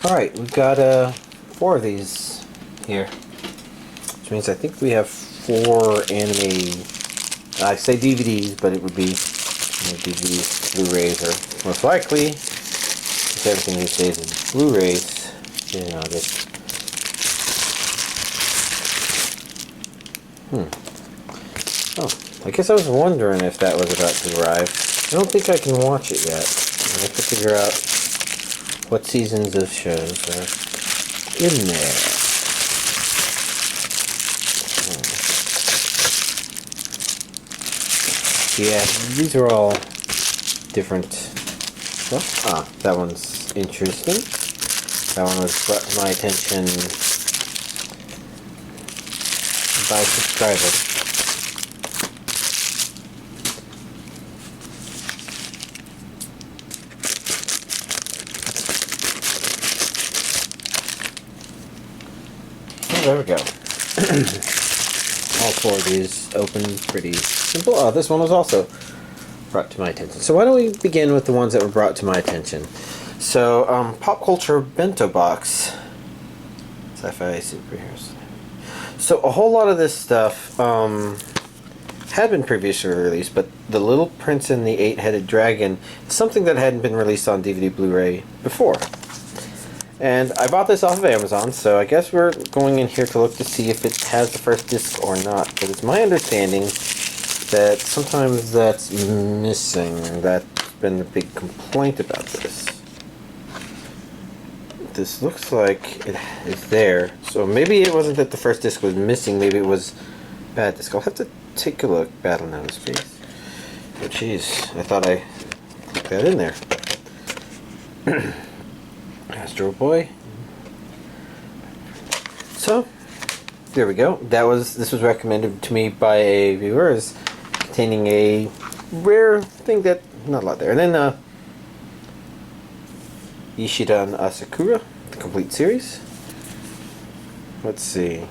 Alright, we've got 4 of these here. Which means I think we have 4 anime, I say DVDs, but it would be DVDs, Blu-rays, or most likely, since everything these days is Blu-rays, just oh, I guess I was wondering if that was about to arrive. I don't think I can watch it yet. I have to figure out what seasons of shows are in there. Yeah, these are all different stuff. That one's interesting. That one was brought to my attention by a subscriber. Oh, there we go. All 4 of these open pretty simple. Oh, this one was also brought to my attention. So why don't we begin with the ones that were brought to my attention. So, Pop Culture Bento Box. Sci-fi superheroes. So a whole lot of this stuff had been previously released, but The Little Prince and the Eight-Headed Dragon is something that hadn't been released on DVD Blu-ray before. And I bought this off of Amazon, so I guess we're going in here to look to see if it has the first disc or not. But it's my understanding that sometimes that's missing. That's been a big complaint about this. This looks like it is there. So maybe it wasn't that the first disc was missing, maybe it was bad disc. I'll have to take a look. Battle Now Space. Oh jeez, I thought I put that in there. Astro Boy. So there we go. This was recommended to me by a viewer as containing a rare thing that not a lot there. And then Ishida and Asakura, the complete series. Let's see.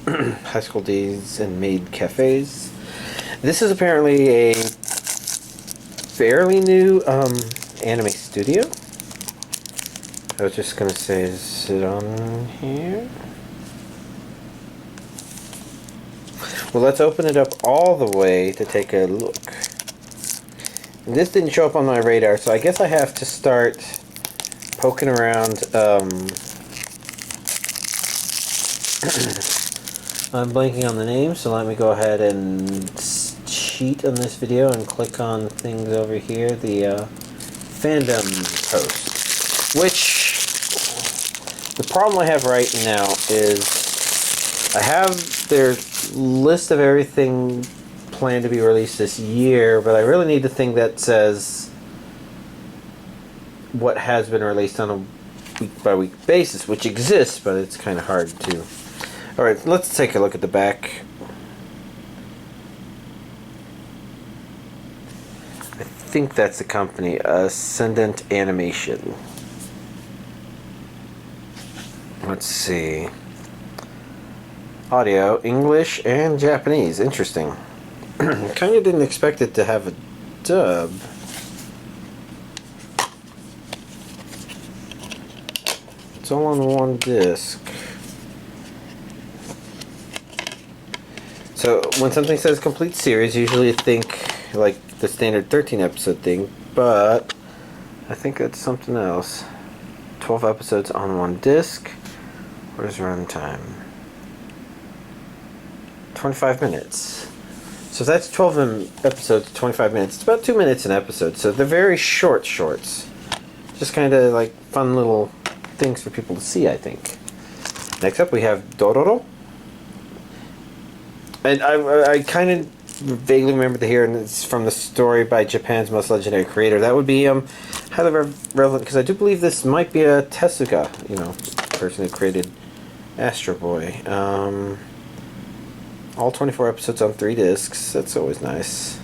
High School Days and Maid Cafes. This is apparently a fairly new anime studio. I was just gonna say, is it on here? Well, let's open it up all the way to take a look. And this didn't show up on my radar, so I guess I have to start poking around. I'm blanking on the name, so let me go ahead and cheat on this video and click on things over here. The fandom post, which the problem I have right now is I have their list of everything planned to be released this year, but I really need the thing that says what has been released on a week-by-week basis, which exists, but it's kind of hard to. Alright, let's take a look at the back. I think that's the company, Ascendant Animation. Let's see. Audio, English and Japanese. Interesting. Kind of didn't expect it to have a dub. It's all on one disc. So when something says complete series, usually I think like the standard 13 episode thing, but I think that's something else. 12 episodes on one disc. What is runtime? 25 minutes. So that's 12 episodes, 25 minutes. It's about 2 minutes an episode, so they're very short shorts. Just kind of like fun little things for people to see, I think. Next up we have Dororo. And I kind of vaguely remember to hear, and it's from the story by Japan's most legendary creator. That would be highly relevant, because I do believe this might be a Tezuka, person who created Astro Boy. All 24 episodes on 3 discs. That's always nice.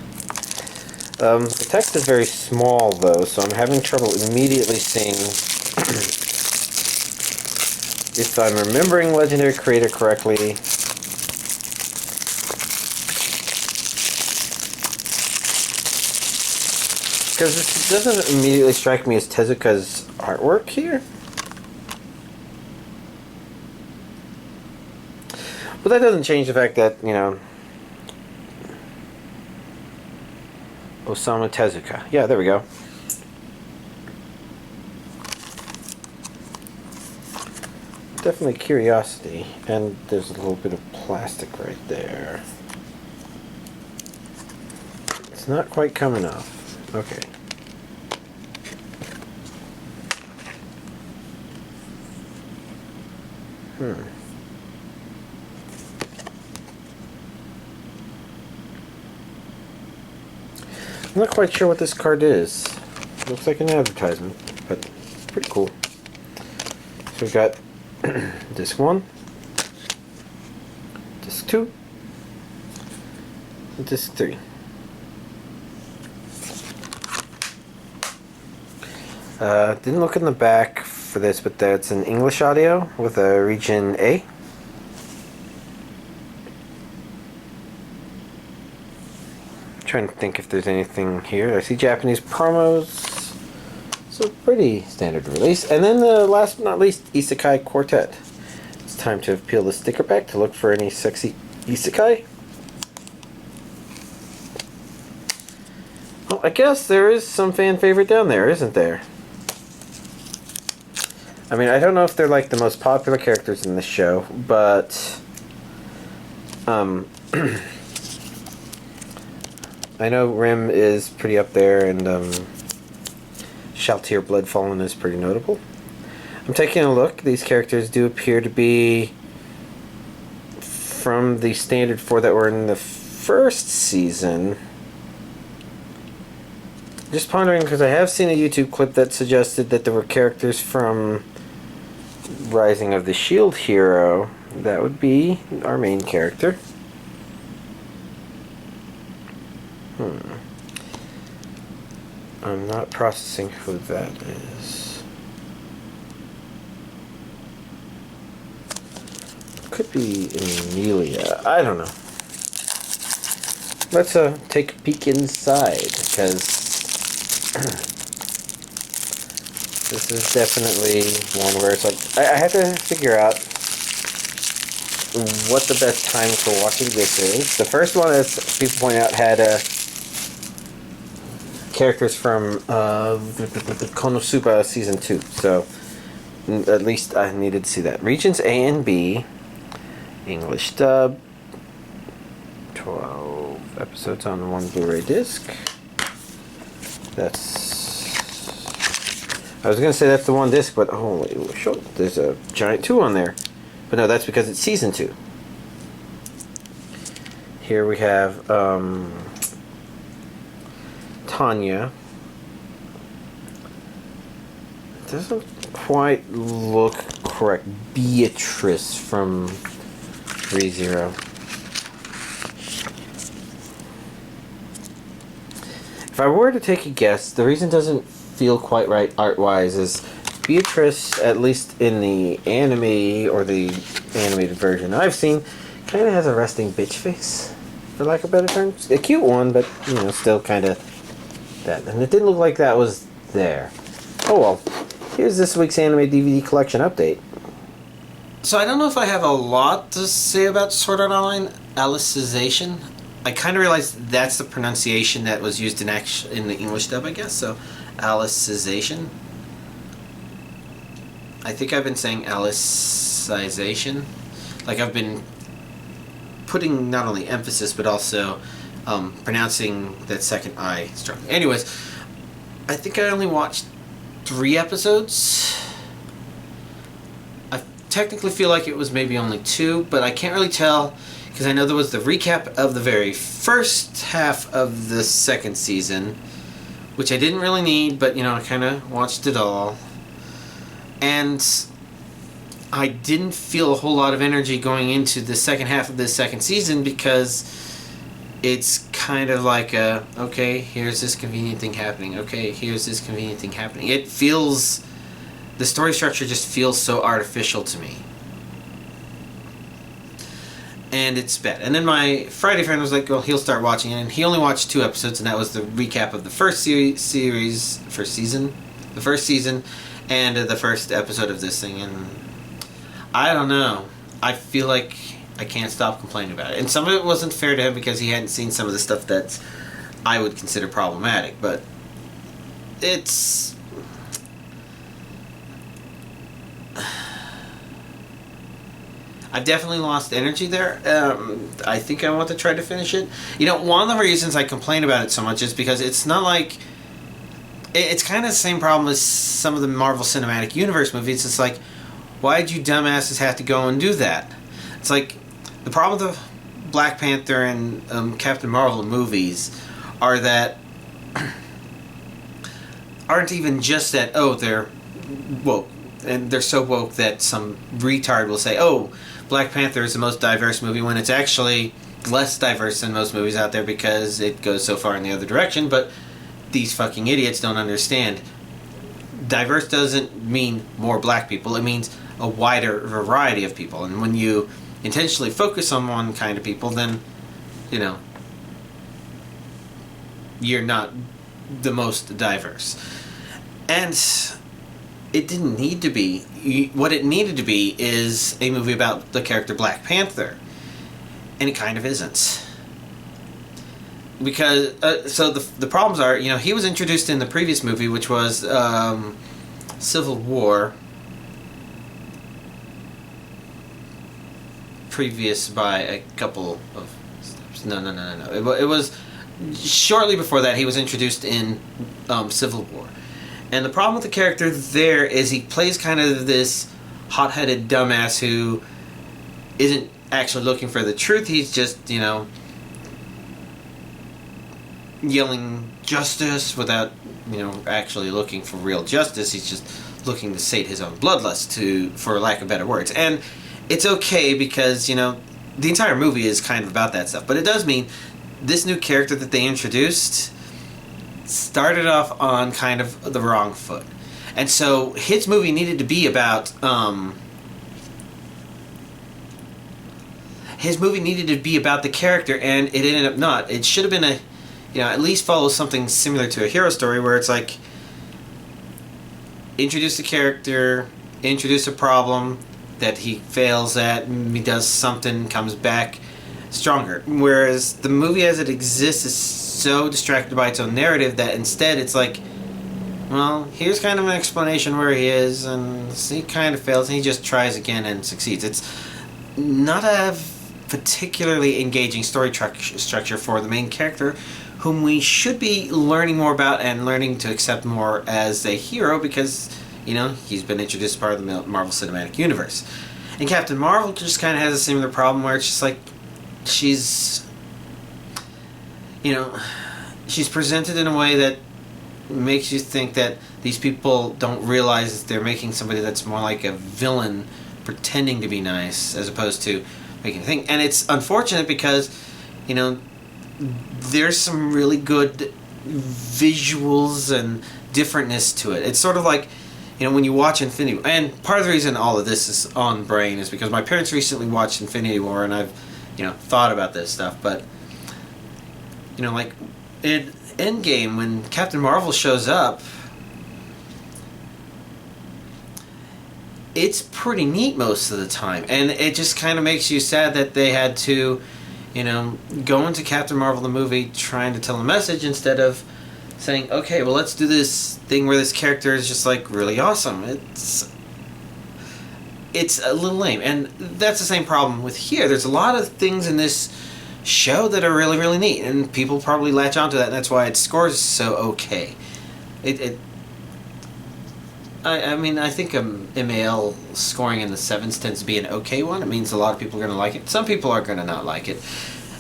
The text is very small, though, so I'm having trouble immediately seeing if I'm remembering legendary creator correctly. Because this doesn't immediately strike me as Tezuka's artwork here. But that doesn't change the fact that, you know, Osamu Tezuka. Yeah, there we go. Definitely curiosity. And there's a little bit of plastic right there. It's not quite coming off. Okay. I'm not quite sure what this card is. Looks like an advertisement, but pretty cool. So we've got disc 1, disc 2, and disc 3. Didn't look in the back for this, but that's an English audio with a region A. Trying to think if there's anything here. I see Japanese promos. So pretty standard release. And then last but not least, Isekai Quartet. It's time to peel the sticker back to look for any sexy Isekai. Well, I guess there is some fan favorite down there, isn't there? I mean, I don't know if they're like the most popular characters in this show, but I know Rim is pretty up there, and Shaltir Bloodfallen is pretty notable. I'm taking a look. These characters do appear to be from the standard 4 that were in the first season. Just pondering, because I have seen a YouTube clip that suggested that there were characters from Rising of the Shield Hero. That would be our main character. I'm not processing who that is. Could be Emilia. I don't know. Let's take a peek inside, because this is definitely one where it's like I have to figure out what the best time for watching this is. The first one, as people point out, had characters from Konosuba Season 2, so at least I needed to see that. Regions A and B, English dub, 12 episodes on one Blu-ray disc. I was going to say that's the one disc, but holy shit, there's a giant 2 on there. But no, that's because it's Season 2. Here we have Tanya. It doesn't quite look correct. Beatrice from ReZero. If I were to take a guess, the reason it doesn't feel quite right art-wise is Beatrice, at least in the anime or the animated version I've seen, kind of has a resting bitch face, for lack of a better term. A cute one, but you know, still kind of that. And it didn't look like that was there. Oh well. Here's this week's anime DVD collection update. So I don't know if I have a lot to say about Sword Art Online Alicization. I kind of realized that's the pronunciation that was used in the English dub, I guess. So Alicization. I think I've been saying Alicization. Like I've been putting not only emphasis but also pronouncing that second I strongly. Anyways, I think I only watched 3 episodes. I technically feel like it was maybe only 2, but I can't really tell because I know there was the recap of the very first half of the second season, which I didn't really need, but you know, I kind of watched it all. And I didn't feel a whole lot of energy going into the second half of the second season because it's kind of like okay, here's this convenient thing happening. Okay, here's this convenient thing happening. It feels, the story structure just feels so artificial to me. And it's bad. And then my Friday friend was like, well, he'll start watching it. And he only watched 2 episodes, and that was the recap of the first first season, and the first episode of this thing. And I don't know. I feel like I can't stop complaining about it. And some of it wasn't fair to him because he hadn't seen some of the stuff that I would consider problematic, but it's... I've definitely lost energy there. I think I want to try to finish it. You know, one of the reasons I complain about it so much is because it's not like... It's kind of the same problem as some of the Marvel Cinematic Universe movies. It's like, why'd you dumbasses have to go and do that? It's like, the problem with the Black Panther and Captain Marvel movies are that... aren't even just that, oh, they're woke. And they're so woke that some retard will say, oh, Black Panther is the most diverse movie, when it's actually less diverse than most movies out there because it goes so far in the other direction, but these fucking idiots don't understand. Diverse doesn't mean more black people, it means a wider variety of people, and when you intentionally focus on one kind of people, then, you know, you're not the most diverse. And it didn't need to be. What it needed to be is a movie about the character Black Panther. And it kind of isn't. Because, so the problems are, you know, he was introduced in the previous movie, which was Civil War. Previous by a couple of steps. No. It was shortly before that he was introduced in Civil War. And the problem with the character there is he plays kind of this hot-headed dumbass who isn't actually looking for the truth. He's just, you know, yelling justice without, you know, actually looking for real justice. He's just looking to sate his own bloodlust, for lack of better words. And it's okay because, you know, the entire movie is kind of about that stuff. But it does mean this new character that they introduced started off on kind of the wrong foot. And so his movie needed to be about the character, and it ended up not. It should have been a, you know, at least follow something similar to a hero story where it's like introduce the character, introduce a problem that he fails at, he does something, comes back stronger. Whereas the movie as it exists is so distracted by its own narrative that instead it's like, well, here's kind of an explanation where he is, and he kind of fails, and he just tries again and succeeds. It's not a particularly engaging story structure for the main character, whom we should be learning more about and learning to accept more as a hero because, you know, he's been introduced as part of the Marvel Cinematic Universe. And Captain Marvel just kind of has a similar problem where it's just like, she's, you know, she's presented in a way that makes you think that these people don't realize that they're making somebody that's more like a villain pretending to be nice as opposed to making a thing. And it's unfortunate because, you know, there's some really good visuals and differentness to it. It's sort of like, you know, when you watch Infinity War, and part of the reason all of this is on brain is because my parents recently watched Infinity War, and I've, you know, thought about this stuff, but, you know, like, in Endgame, when Captain Marvel shows up, it's pretty neat most of the time, and it just kind of makes you sad that they had to, you know, go into Captain Marvel the movie trying to tell a message instead of saying, okay, well, let's do this thing where this character is just, like, really awesome. It's a little lame, and that's the same problem with here. There's a lot of things in this show that are really, really neat, and people probably latch onto that, and that's why it scores so okay. I mean, I think MAL scoring in the 7s tends to be an okay one. It means a lot of people are going to like it. Some people are going to not like it.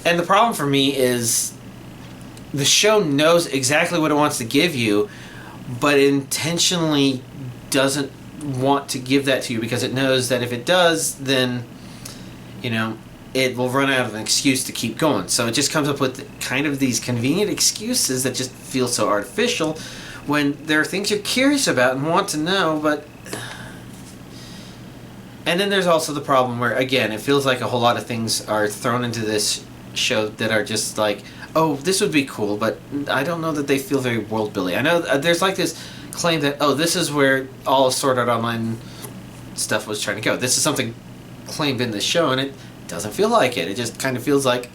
And the problem for me is the show knows exactly what it wants to give you, but intentionally doesn't want to give that to you because it knows that if it does, then, you know, it will run out of an excuse to keep going. So it just comes up with kind of these convenient excuses that just feel so artificial when there are things you're curious about and want to know, but... And then there's also the problem where, again, it feels like a whole lot of things are thrown into this show that are just like, oh, this would be cool, but I don't know that they feel very world-building. I know there's like this claim that, oh, this is where all of Sword Art Online stuff was trying to go. This is something claimed in the show, and it doesn't feel like it. It just kind of feels like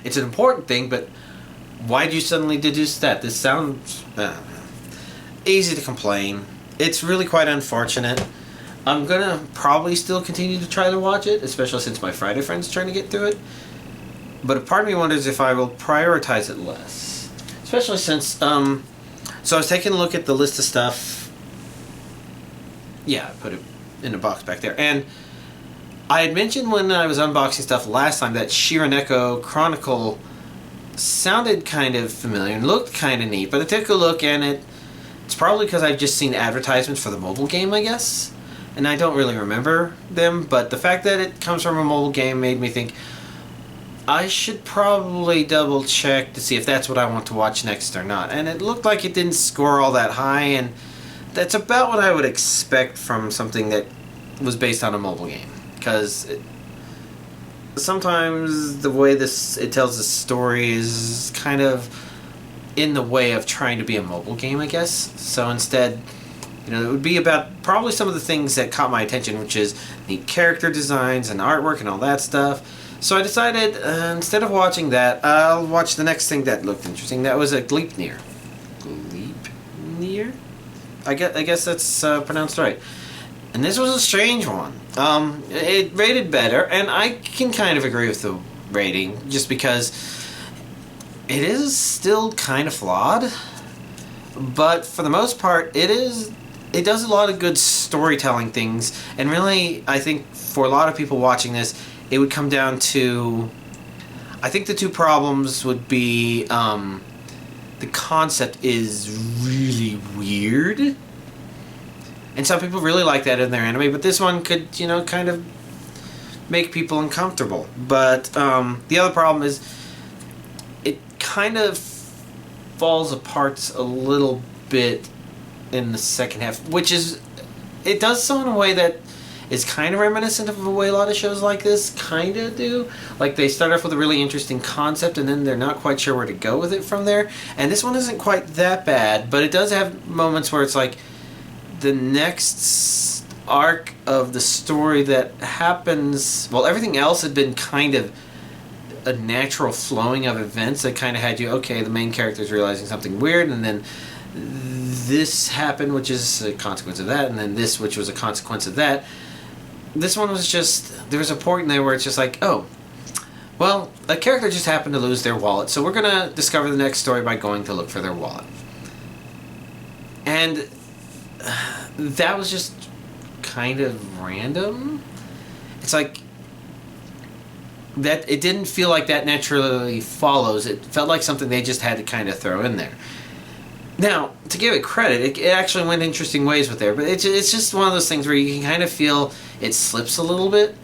it's an important thing, but why do you suddenly deduce that? This sounds easy to complain. It's really quite unfortunate. I'm gonna probably still continue to try to watch it, especially since my Friday friend's trying to get through it. But a part of me wonders if I will prioritize it less. Especially since, so I was taking a look at the list of stuff. Yeah, I put it in a box back there. And I had mentioned when I was unboxing stuff last time that Shiraneko Chronicle sounded kind of familiar and looked kind of neat. But I took a look and it's probably because I've just seen advertisements for the mobile game, I guess. And I don't really remember them. But the fact that it comes from a mobile game made me think I should probably double check to see if that's what I want to watch next or not. And it looked like it didn't score all that high, and that's about what I would expect from something that was based on a mobile game. Because sometimes the way it tells the story is kind of in the way of trying to be a mobile game, I guess. So instead, it would be about probably some of the things that caught my attention, which is neat character designs and artwork and all that stuff. So I decided, instead of watching that, I'll watch the next thing that looked interesting. That was a Gleipnir. Gleipnir? I guess that's pronounced right. And this was a strange one. It rated better, and I can kind of agree with the rating, just because it is still kind of flawed. But for the most part, it does a lot of good storytelling things, and really, I think for a lot of people watching this, it would come down to, I think the two problems would be, the concept is really weird, and some people really like that in their anime, but this one could, kind of make people uncomfortable. But the other problem is it kind of falls apart a little bit in the second half, which is, it does so in a way that is kind of reminiscent of the way a lot of shows like this kind of do. Like, they start off with a really interesting concept and then they're not quite sure where to go with it from there. And this one isn't quite that bad, but it does have moments where it's like the next arc of the story that happens, well, everything else had been kind of a natural flowing of events that kind of had you, okay, the main character's realizing something weird, and then this happened, which is a consequence of that, and then this, which was a consequence of that. This one was just, there was a point in there where it's just like, oh, well, a character just happened to lose their wallet, so we're going to discover the next story by going to look for their wallet. And that was just kind of random. It's like, that it didn't feel like that naturally follows. It felt like something they just had to kind of throw in there. Now, to give it credit, it actually went interesting ways with there, but it's just one of those things where you can kind of feel it slips a little bit.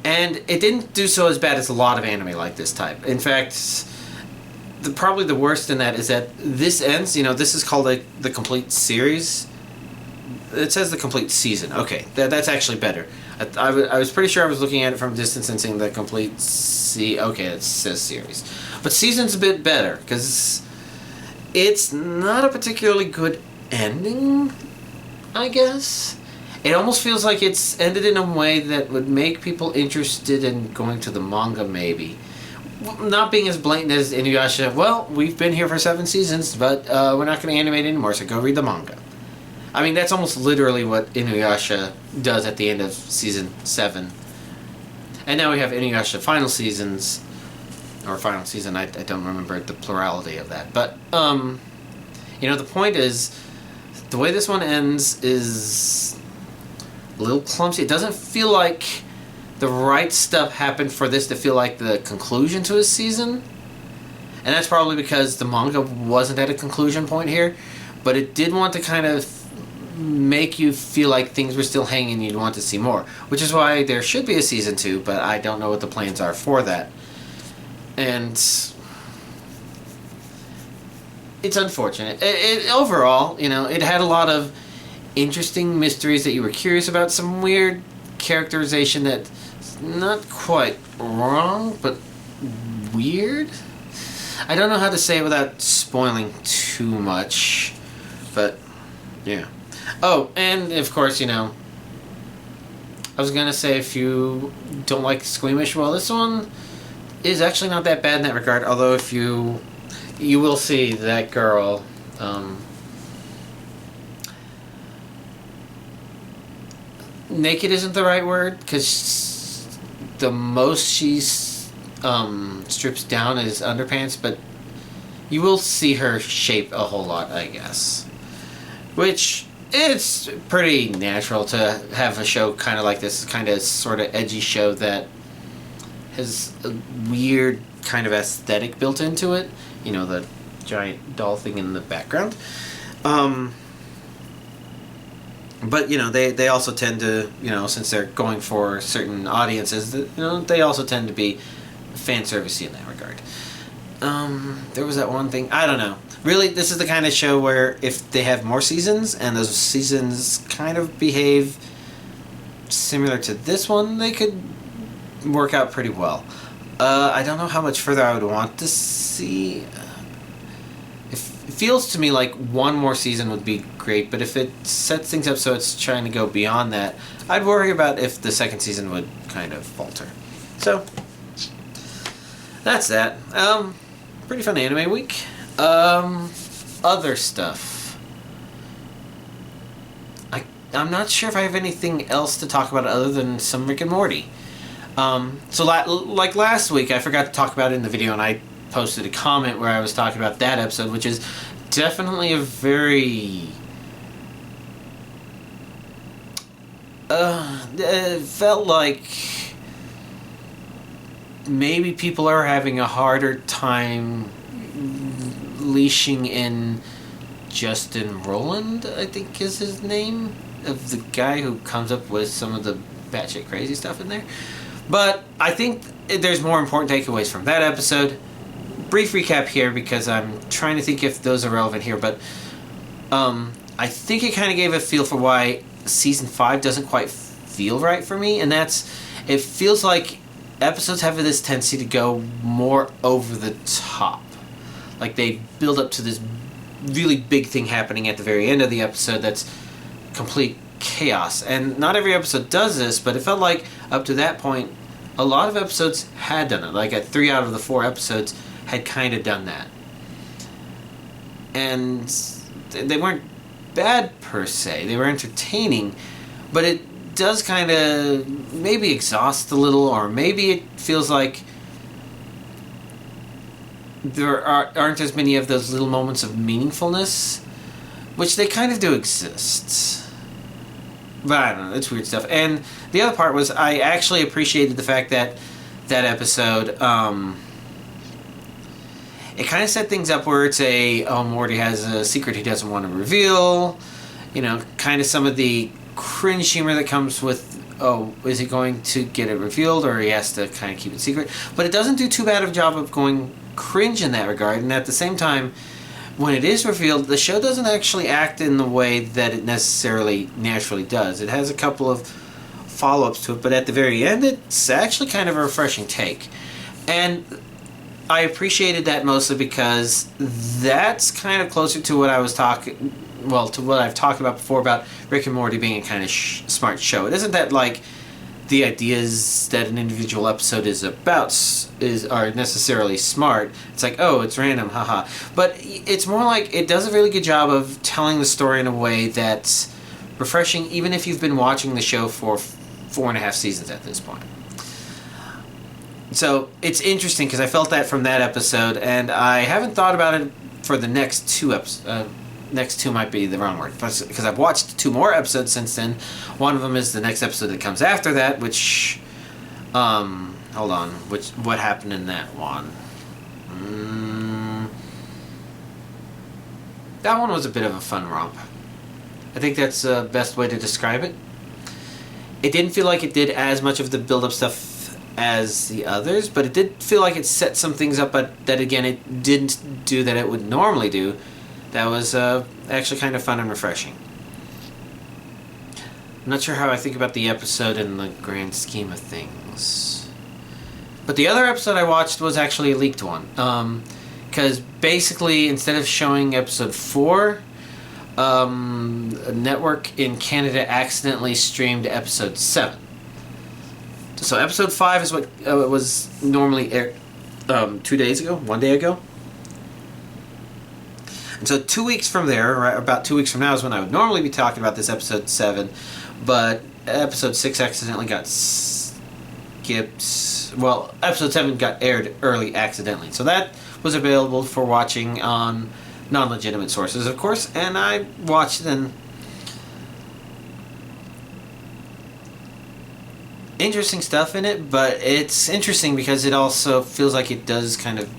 And it didn't do so as bad as a lot of anime like this type. In fact, probably the worst in that is that this ends, this is called the complete series. It says the complete season. Okay, that's actually better. I was pretty sure I was looking at it from a distance and seeing the complete okay, it says series. But season's a bit better, because it's not a particularly good ending, I guess. It almost feels like it's ended in a way that would make people interested in going to the manga, maybe. Not being as blatant as Inuyasha, well, we've been here for 7 seasons, but we're not going to animate anymore, so go read the manga. I mean, that's almost literally what Inuyasha does at the end of Season 7. And now we have Inuyasha final seasons, or final season, I don't remember the plurality of that. But, the point is, the way this one ends is a little clumsy. It doesn't feel like the right stuff happened for this to feel like the conclusion to a season. And that's probably because the manga wasn't at a conclusion point here. But it did want to kind of make you feel like things were still hanging and you'd want to see more. Which is why there should be a Season 2, but I don't know what the plans are for that. And it's unfortunate. Overall, it had a lot of interesting mysteries that you were curious about. Some weird characterization that's not quite wrong, but weird. I don't know how to say it without spoiling too much, but yeah. Oh, and of course, I was gonna say if you don't like squeamish, well, this one is actually not that bad in that regard. Although if you will see that girl. Naked isn't the right word, because the most she's strips down is underpants, but you will see her shape a whole lot, I guess. Which, it's pretty natural to have a show kind of like this, kind of sort of edgy show that has a weird kind of aesthetic built into it. You know, the giant doll thing in the background. But, you know, they also tend to, you know, since they're going for certain audiences, you know, they also tend to be fan servicey in that regard. There was that one thing, I don't know. Really, this is the kind of show where if they have more seasons, and those seasons kind of behave similar to this one, they could work out pretty well. I don't know how much further I would want to see. It feels to me like one more season would be great, but if it sets things up so it's trying to go beyond that, I'd worry about if the second season would kind of falter. So, that's that. Pretty fun anime week. Other stuff. I'm not sure if I have anything else to talk about other than some Rick and Morty. So like last week, I forgot to talk about it in the video, and I posted a comment where I was talking about that episode, which is definitely a very... it felt like maybe people are having a harder time leashing in Justin Roiland, I think is his name, of the guy who comes up with some of the batshit crazy stuff in there. But I think there's more important takeaways from that episode. Brief recap here, because I'm trying to think if those are relevant here, but I think it kind of gave a feel for why Season 5 doesn't quite feel right for me, and that's, it feels like episodes have this tendency to go more over the top. Like they build up to this really big thing happening at the very end of the episode that's complete chaos. And not every episode does this, but it felt like up to that point, a lot of episodes had done it. Like at 3 out of the 4 episodes had kind of done that. And they weren't bad per se. They were entertaining, but it does kind of maybe exhaust a little, or maybe it feels like there aren't as many of those little moments of meaningfulness, which they kind of do exist. But I don't know, it's weird stuff. And the other part was I actually appreciated the fact that that episode, it kind of set things up where it's Morty has a secret he doesn't want to reveal. You know, kind of some of the cringe humor that comes with, is he going to get it revealed, or he has to kind of keep it secret? But it doesn't do too bad of a job of going cringe in that regard, and at the same time, when it is revealed, the show doesn't actually act in the way that it necessarily naturally does. It has a couple of follow-ups to it, but at the very end, it's actually kind of a refreshing take. And I appreciated that mostly because that's kind of closer to what I was talking... well, to what I've talked about before about Rick and Morty being a kind of smart show. It isn't that, like, the ideas that an individual episode is about are necessarily smart. It's like, oh, it's random, haha. But it's more like it does a really good job of telling the story in a way that's refreshing, even if you've been watching the show for 4.5 seasons at this point. So it's interesting because I felt that from that episode, and I haven't thought about it for the next 2 episodes. Next 2 might be the wrong word, because I've watched 2 more episodes since then. One of them is the next episode that comes after that, which, hold on, what happened in that one? That one was a bit of a fun romp. I think that's the best way to describe it. It didn't feel like it did as much of the build-up stuff as the others, but it did feel like it set some things up that, again, it didn't do that it would normally do. That was actually kind of fun and refreshing. I'm not sure how I think about the episode in the grand scheme of things. But the other episode I watched was actually a leaked one. Because basically, instead of showing episode 4, a network in Canada accidentally streamed episode 7. So episode 5 is what was normally aired 2 days ago, 1 day ago. And so 2 weeks from there, right, about 2 weeks from now, is when I would normally be talking about this episode 7, but episode 6 accidentally got skipped. Well, episode 7 got aired early accidentally, so that was available for watching on non-legitimate sources, of course, and I watched it. And interesting stuff in it, but it's interesting because it also feels like it does kind of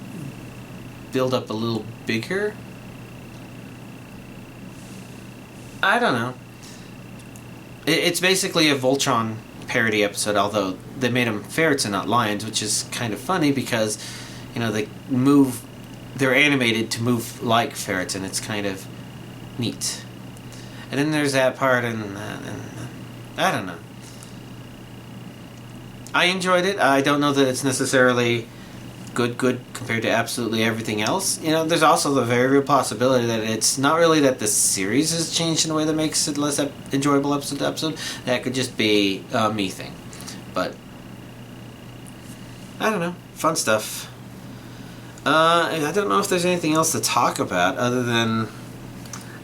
build up a little bigger. I don't know. It's basically a Voltron parody episode, although they made them ferrets and not lions, which is kind of funny because, you know, they're animated to move like ferrets, and it's kind of neat. And then there's that part, and I don't know. I enjoyed it. I don't know that it's necessarily good compared to absolutely everything else. You know, there's also the very real possibility that it's not really that the series has changed in a way that makes it less enjoyable episode to episode. That could just be a me thing. But I don't know. Fun stuff. I don't know if there's anything else to talk about other than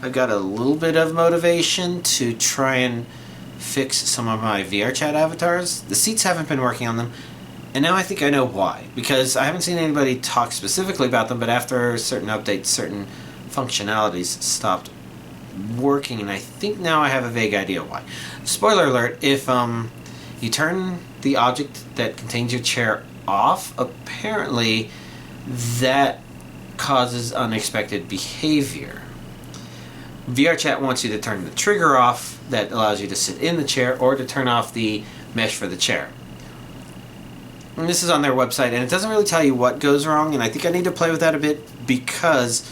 I've got a little bit of motivation to try and fix some of my VR chat avatars. The seats haven't been working on them, and now I think I know why. Because I haven't seen anybody talk specifically about them, but after certain updates, certain functionalities stopped working, and I think now I have a vague idea why. Spoiler alert, if you turn the object that contains your chair off, apparently that causes unexpected behavior. VRChat wants you to turn the trigger off that allows you to sit in the chair, or to turn off the mesh for the chair. And this is on their website, and it doesn't really tell you what goes wrong, and I think I need to play with that a bit, because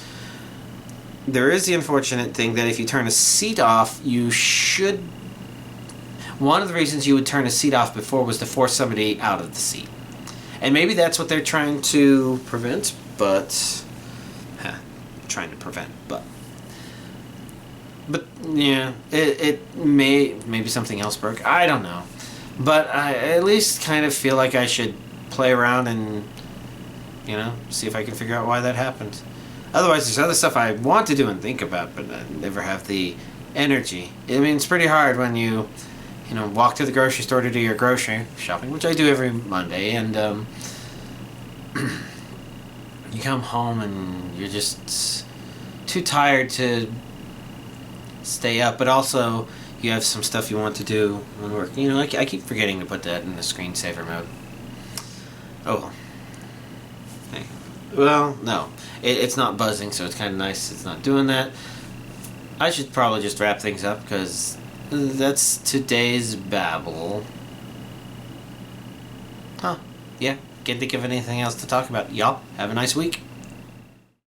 there is the unfortunate thing that if you turn a seat off, you should... One of the reasons you would turn a seat off before was to force somebody out of the seat. And maybe that's what they're trying to prevent, but... trying to prevent, but yeah, it maybe something else broke. I don't know. But I at least kind of feel like I should play around and, you know, see if I can figure out why that happened. Otherwise, there's other stuff I want to do and think about, but I never have the energy. I mean, it's pretty hard when you know, walk to the grocery store to do your grocery shopping, which I do every Monday, and you come home and you're just too tired to stay up, but also you have some stuff you want to do when working. You know, I keep forgetting to put that in the screensaver mode. Oh. Hey. Well, no. It's not buzzing, so it's kind of nice it's not doing that. I should probably just wrap things up, because that's today's babble. Huh. Yeah. Can't think of anything else to talk about. Y'all, have a nice week.